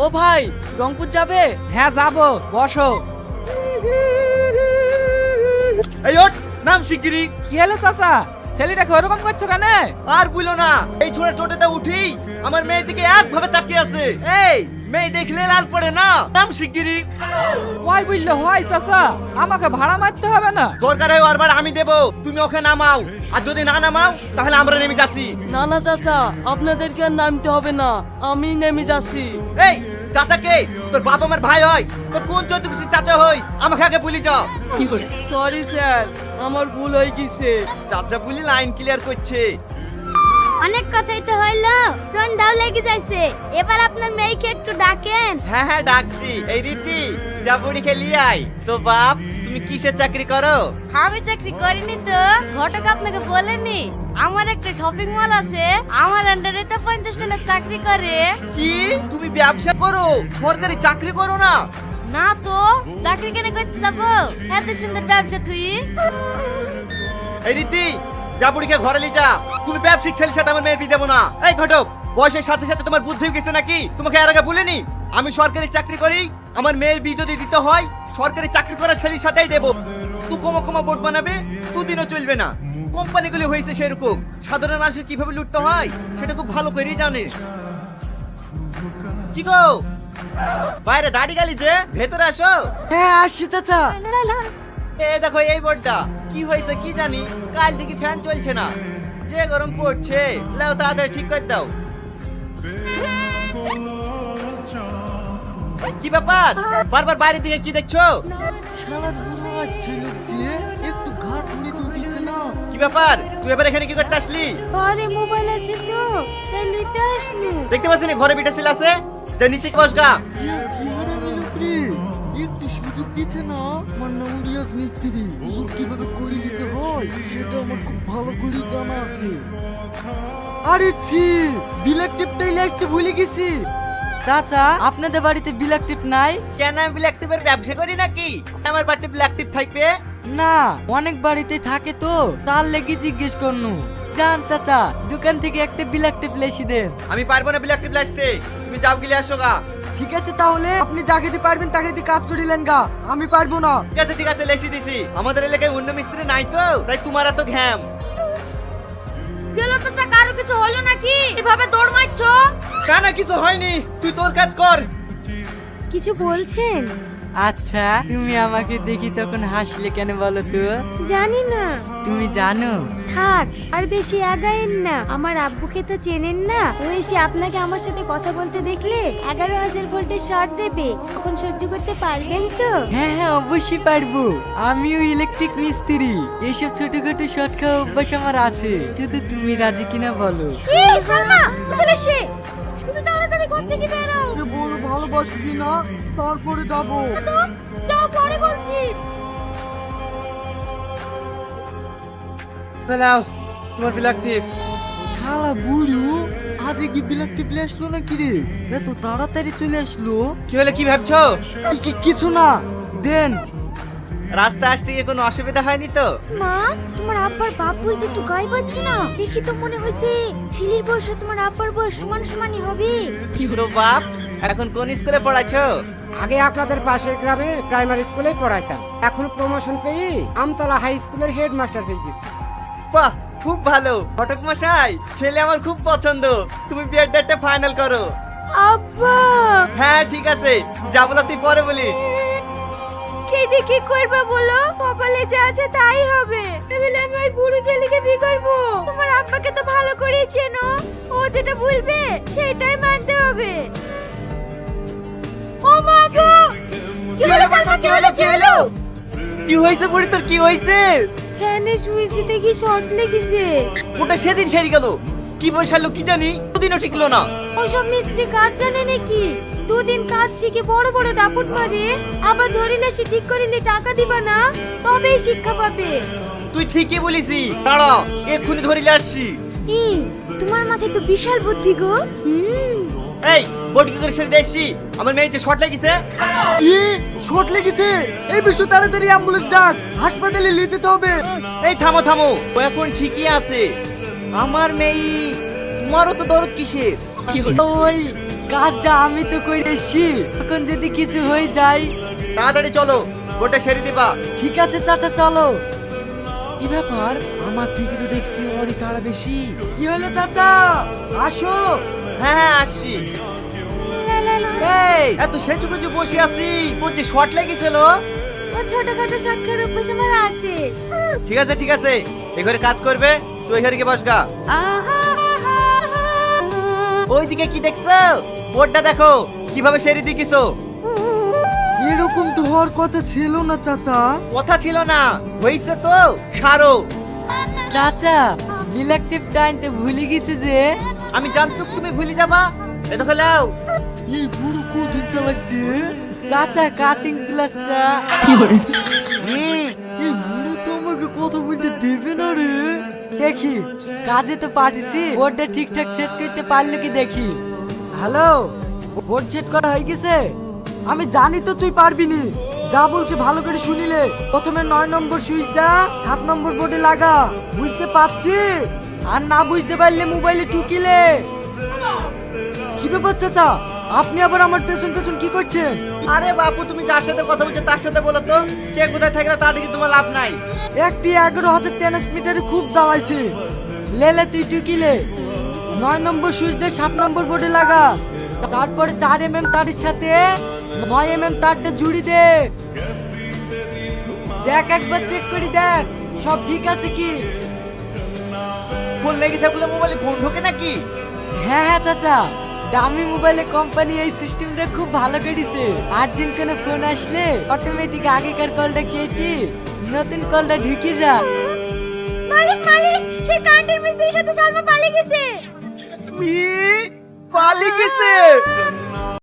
ও ভাই, রংপুর যাবে? হ্যাঁ যাবো, বসো। এই ওঠ, নাম শিগগিরি। কি হলো চাচা, ছেলেটাকে ওরকম করছো কেন? আর বুঝলো না, এই ছোড়া ছোটটা উঠি আমার মেয়ের দিকে একভাবে তাকিয়ে আছে। এই মেয়ে দেখলে লাল পড়ে না, নাম শিগগিরি। ওই বুঝলে হয় চাচা, আমাকে ভাড়া মারতে হবে না। দরকার হয় বারবার আমি দেবো, তুমি ওকে নামাও। আর যদি না নামাও তাহলে আমরা নেমে যাচ্ছি। না না চাচা, আপনাদেরকে আর নামতে হবে না, আমি নেমে যাচ্ছি। এই চাচাকে, তোর বাবা আমার ভাই হয়, তোর কোন চোদ্দ কিছু চাচা হয়, আমাকে আগে বলি যাও। সরি স্যার, আমার ভুল হয়ে গেছে। চাচা বলি লাইন ক্লিয়ার করছে। অনেক কথাই তো হইলো, সন্ধ্যাও লেগে যাইছে, এবার আপনার মেয়েকে একটু ডাকেন। হ্যাঁ হ্যাঁ ডাকছি। এই রীতি, যা বুড়ি খেলি আই। তো বাপ, তুমি কিসের চাকরি করো? আমি চাকরি করিনি তো, ঘটক আপনাকে বলেনি আমার একটা শপিং মল আছে, আমার আন্ডারে তো 50টা লোক চাকরি করে। কি তুমি ব্যবসা করো, সরকারি চাকরি করো না? না তো, চাকরি কেন করতে যাবো, এত সুন্দর ব্যবসা তুই। এই রীতি, যা বুড়িকে ঘরে নিয়ে যা। কোন ব্যবসায়িক ছেলের সাথে আমার মেয়ের বিয়ে দেবো না। এই ঘটক, বয়সের সাথে সাথে তোমার বুদ্ধি গেছে নাকি? তোমাকে এর আগে বলিনি আমি সরকারি চাকরি করি? আমার মেয়ের বিয়ে যদি দিতে হয় সরকারি চাকরি করা ছেলের সাথেই দেবো। তুই কমা কমা বোর্ড বানাবে, দুদিনও চলবে না। কোম্পানিগুলি হয়েছে সেরকম, সাধারণ মানুষকে কিভাবে লুটতে হয় সেটা খুব ভালো করেই জানে। কি গো, বাইরে দাড়ি গালি যে, ভেতরে আসো। হ্যাঁ আসছি চাচা। এ দেখো এই বোর্ডটা কি হয়েছে কি জানি, কাল থেকে ফ্যান চলছে না, যে গরম পড়ছে। লাও তাড়াতাড়ি ঠিক করে দাও। কি ব্যাপার, বারবার বাইরের দিকে কি দেখছো? শালা বুড়ো বাচ্চা লাগছে, একটু ঘাট ঘুরে তো দিছে না। কি ব্যাপার, তুই এবার এখানে কি করতে আসলি? ঘরে মোবাইল আছে তো, তাই নিতে আসনু। দেখতে পাচ্ছি না ঘরে বিটা ছিল আছে, যা নিচে বস গা। কি হারামি লোক রে, একটু সুযোগ দিছে না। আমার নাম রিয়াজ মিস্ত্রি, সুযোগ কিভাবে করে দিতে হয় সেটা আমার খুব ভালো করে জানা আছে। আরে ছি, ব্ল্যাক টিপটাই আসতে ভুলে গেছি। চাচা, আপনাদের বাড়িতে ব্ল্যাক টিপ নাই? কেন আমি ব্ল্যাক টিপের ব্যবসা করি নাকি আমার বাড়িতে ব্ল্যাক টিপ থাকবে? না, অনেক বাড়িতে থাকে তো, তার লেগে জিজ্ঞেস করনু। জান চাচা, দোকান থেকে একটা ব্ল্যাক টিপ লেসি দেন। আমি পারবো না ব্ল্যাক টিপ আসতে, তুমি যাও গিলে আসো গা। ঠিক আছে, তাহলে আপনি যাকে দিয়ে পারবেন তাকে দিয়ে কাজ করিলেন গা, আমি পারবো না। ঠিক আছে ঠিক আছে, লেসি দিছি। আমাদের এলাকায় অন্য মিস্ত্রি নাই তো, তাই তোমার এত ঘ্যাম। গেল তো, তা কারো কিছু হলো নাকি, এভাবে দৌড় মারছো? না না, কিছু হয়নি, তুই তোর কাজ কর। কিছু বলছেন? আচ্ছা, তুমি আমাকে দেখি তখন হাসলে কেন বলো তো? জানি না। তুমি জানো? থাক, আর বেশি আগায়েন না, আমার আব্বুকে তো চেনেন না, ও এসে আপনাকে আমার সাথে কথা বলতে দেখলে 11,000 ভোল্টের শর্ট দেবে, তখন সহ্য করতে পারবেন তো? হ্যাঁ হ্যাঁ, অবশ্যই পারবো। আমিও ইলেকট্রিক মিস্ত্রি, এইসব ছোটখাটো শর্ট খাওয়া অভ্যাস আমার আছে, শুধু তুমি রাজি কিনা বলো। এই সালমা, চলে এসে তুমি তাড়াতাড়ি ঘর থেকে বেরো। বলো ভালোবাসবি না, তারপরে যাবো। যাও, পরে বলছি। নাও তোমার ব্ল্যাক টিপ। খালা বুড়ো, আজকে কি ব্ল্যাক টিপ আসলো নাকি রে? এত তাড়াতাড়ি চলে আসলো। কি হলে, কি ভাবছো? কিছু না, দেন। রাস্তা আসতে গিয়ে কোনো অসুবিধা হয়নি তো? মা, তোমার আব্বার বাপ বলতে তো গায়ে পাচ্ছি না, দেখি তো মনে হয়েছে ছেলের বয়স আর তোমার আব্বার বয়স সমান সমানই হবে। তো বাপ, এখন কোন স্কুলে পড়াছো? আগে আপনাদের পাশের গ্রামে প্রাইমারি স্কুলে পড়াইতাম, এখন প্রমোশন পেয়ে আমতলা হাই স্কুলের হেডমাস্টার হয়ে গেছি। বাহ, খুব ভালো। ঘটক মশাই, ছেলে আমার খুব পছন্দ, তুমি বিয়ের ডেটটা ফাইনাল করো। আব্বা, হ্যাঁ ঠিক আছে, যা বলা তুই পরে বলিস। কে দেখি করবে বলো, কপালে যা আছে তাই হবে। তাহলে আমি ওই বুড়ো ছেলেকে বিয়ে করবো? তোমার আব্বাকে তো ভালো করে চেনো, ও যেটা বলবে সেটাই মানতে হবে। ও মা গো, কি হলো সালমা, কি হলো, কি হলো? কি হয়েছে বুড়ি, তোর কি হয়েছে? ফ্যানের সুইচ দিতে কি শর্ট লেগেছে। ওটা সেদিন সেরে গেল, কি বসালো কি জানি, দুদিনও টিকলো না। ওসব মিস্ত্রি কাজ জানে নাকি? দুদিন কাজ শিখে বড় বড় দাপুট মারে, আবার ধরিলে সে ঠিক করিলে টাকা দিবা না, তবেই শিক্ষা পাবে। তুই ঠিকই বলিসি, দাঁড়া এক্ষুনি ধরিলে আসছি। এই, তোমার মাথায় তো বিশাল বুদ্ধি গো। এই বোর্ড কি করে সেরে দেখছি, আমার মেয়ে যে শর্ট লেগেছে। শর্ট লেগেছে? এই বিষয় তাড়াতাড়ি অ্যাম্বুলেন্স ডাক, হাসপাতালে নিয়ে যেতে হবে। এই থামো থামো, ও এখন ঠিকই আছে। আমার মেয়ে, তোমারও তো দরদ কিসের? ওই কাজটা আমি তো করে এসছি, এখন যদি কিছু হয়ে যায়। তাড়াতাড়ি চলো, বোর্ডটা সেরে দিবা। ঠিক আছে চাচা চলো। কি ব্যাপার, আমার থেকে তো দেখছি ওরই তাড়া বেশি। কি হলো চাচা, আসো। হ্যাঁ হ্যাঁ আসছি। এই এত সেজু যে বসে আছি, তোর যে শর্ট লেগেছিল। ও ছোটখাটো সাক্ষার অভ্যাস আমার আছে। ঠিক আছে ঠিক আছে, এই ঘরে কাজ করবে, তুই এই ঘরে গিয়ে বসগা। ওইদিকে কি দেখছো? বোর্ডটা দেখো কিভাবে সেরে দিকিছো। এরকম তো হওয়ার কথা ছিল না চাচা। কথা ছিল না, হইছে তো সারো। চাচা ইলেকট্রিক টাইনতে ভুলে গেছে যে। আমি জানতুক তুমি ভুলে যাবা। এই দেখো লাও। এই পুরো কঠিন চালাচ্ছে। চাচা কাটিং গ্লাসটা কি করে? এই বুড়ো তো আমাকে কথা বলতে দেবে না রে। দেখি কাজে তো পাঠিয়েছি, বোর্ডটা ঠিকঠাক সেট করতে পারলে কি দেখি। হ্যালো, বোর্ড সেট করা হয়ে গেছে? আমি জানি তো তুই পারবি নি, যা বলছি ভালো করে শুনিলে। প্রথমে 9 নম্বর সুইচটা 7 নম্বর বোর্ডে লাগা, বুঝতে পারছি? আর না বুঝতে পারলে মোবাইলে টুকিলে। কি ব্যাপার চাচা, আপনি আবার আমার পেছন পেছন কি করছেন? আরে বাপু, তুমি যার সাথে কথা বলছো তার সাথে বলো তো, কে কোথায় থাকলে তা দেখি তোমার লাভ নাই। একটি 11,000 ট্রান্সমিটারে খুব জ্বালাইছে। লেলে তুই টুকিলে 9 নম্বর সুইচটা 7 নম্বর বোর্ডে লাগা, তারপরে 4 mm তারের সাথে 9 mm তারটা জুড়ি দে। দেখ একবার চেক করে দেখ সব ঠিক আছে কি। ফোন লেগে থাকলে মোবাইলে ফোন ঢোকে নাকি? হ্যাঁ হ্যাঁ চাচা, দামি মোবাইলে কোম্পানি এই সিস্টেমটা খুব ভালো করেছে। আর্জেন্ট কোনো ফোন আসলে অটোমেটিক আগেকার কলটা কেটে নতুন কলটা ঢুকে যা। মালিক মালিক, সে কারেন্টের মিস্ত্রির সাথে সালমা পালিয়ে গেছে। পালিয়ে গেছে।